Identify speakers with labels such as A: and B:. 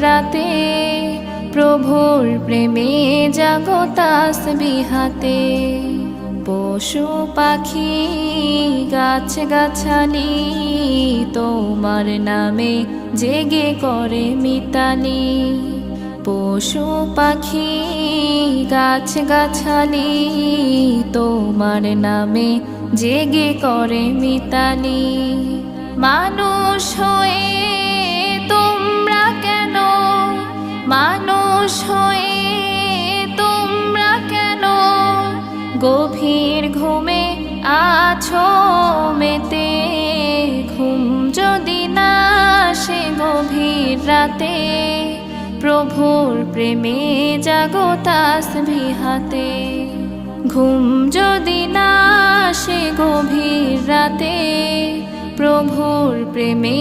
A: রাতে প্রভুর প্রেমে জাগো তাসবিহাতে। পশু পাখি গাছ গাছালি তোমার নামে জেগে করে মিতালি। পশু পাখি গাছ গাছালি তোমার নামে জেগে করে মিতালি। মানুষ হয়ে তোমরা কেন, মানুষ হয়ে তোমরা কেন গভীর ঘুমে আছো মেতে। ঘুম যদি না আসে গভীর রাতে প্রভুর প্রেমে জাগো তাসবিহাতে। ঘুম যদি না আসে গভীর রাতে প্রভুর প্রেমে